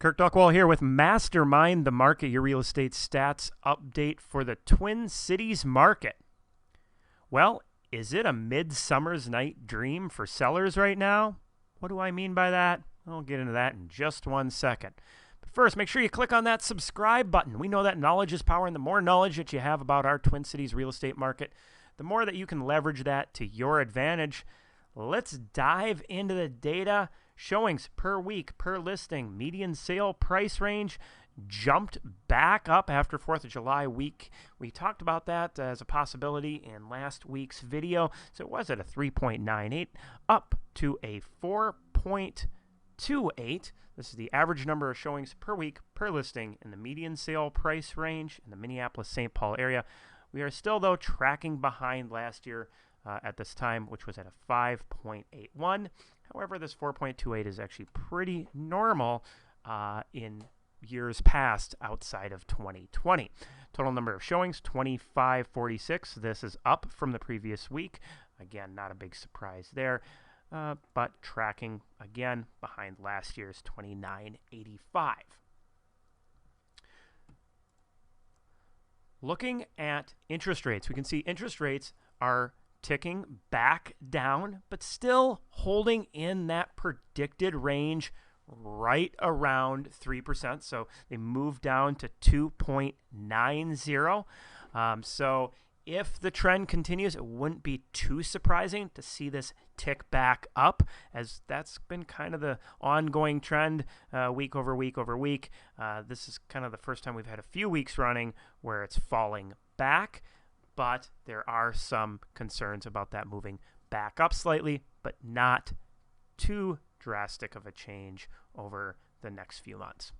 Kirk Duckwall here with Mastermind the Market, your real estate stats update for the Twin Cities market. Well, is it a midsummer's night dream for sellers right now? What do I mean by that? I'll get into that in just 1 second. But first, make sure you click on that subscribe button. We know that knowledge is power, and the more knowledge that you have about our Twin Cities real estate market, the more that you can leverage that to your advantage. Let's dive into the data. Showings per week, per listing, median sale price range jumped back up after 4th of July week. We talked about that as a possibility in last week's video. So it was at a 3.98 up to a 4.28. This is the average number of showings per week, per listing in the median sale price range in the Minneapolis-St. Paul area. We are still, though, tracking behind last year at this time, which was at a 5.81. However, this 4.28 is actually pretty normal in years past outside of 2020. Total number of showings, 2546. This is up from the previous week. Again, not a big surprise there, but tracking, again, behind last year's 2985. Looking at interest rates, we can see interest rates are ticking back down, but still holding in that predicted range right around 3%. So they moved down to 2.90. So if the trend continues, it wouldn't be too surprising to see this tick back up, as that's been kind of the ongoing trend week over week over week. This is kind of the first time we've had a few weeks running where it's falling back. But there are some concerns about that moving back up slightly, but not too drastic of a change over the next few months.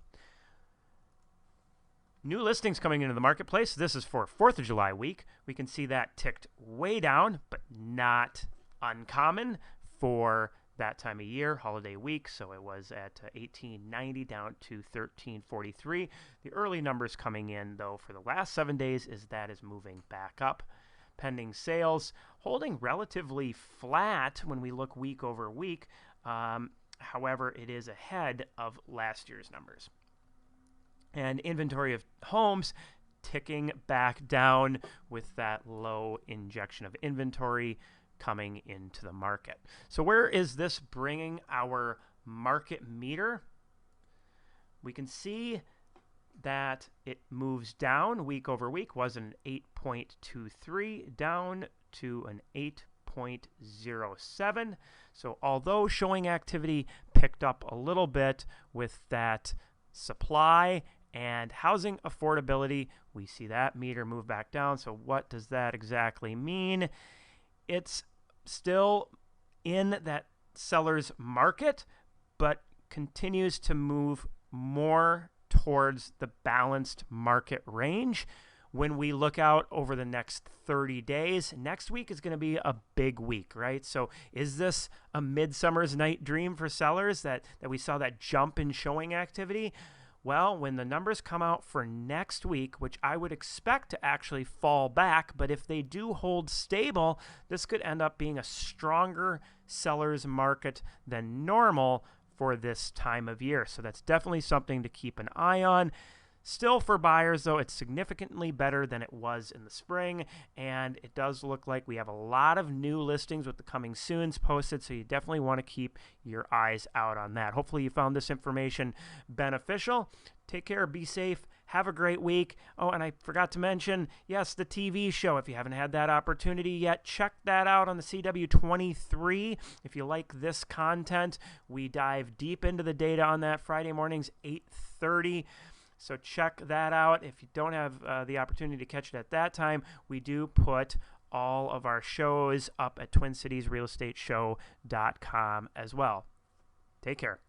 New listings coming into the marketplace. This is for 4th of July week. We can see that ticked way down, but not uncommon for that time of year, holiday week. So it was at 1890 down to 1343. The early numbers coming in, though, for the last 7 days is that is moving back up. Pending sales holding relatively flat when we look week over week. However, it is ahead of last year's numbers. And inventory of homes ticking back down with that low injection of inventory coming into the market. So where is this bringing our market meter? We can see that it moves down week over week, was an 8.23 down to an 8.07. So although showing activity picked up a little bit with that supply and housing affordability, we see that meter move back down. So what does that exactly mean? It's still in that seller's market, but continues to move more towards the balanced market range. When we look out over the next 30 days, next week is going to be a big week, right? So is this a midsummer's night dream for sellers that we saw that jump in showing activity? Well, when the numbers come out for next week, which I would expect to actually fall back, but if they do hold stable, this could end up being a stronger seller's market than normal for this time of year. So that's definitely something to keep an eye on. Still, for buyers, though, it's significantly better than it was in the spring, and it does look like we have a lot of new listings with the coming soons posted, so you definitely want to keep your eyes out on that. Hopefully you found this information beneficial. Take care, be safe, have a great week. Oh, and I forgot to mention, yes, the TV show. If you haven't had that opportunity yet, check that out on the CW23. If you like this content, we dive deep into the data on that Friday mornings, 8:30. So check that out. If you don't have the opportunity to catch it at that time, we do put all of our shows up at TwinCitiesRealEstateShow.com as well. Take care.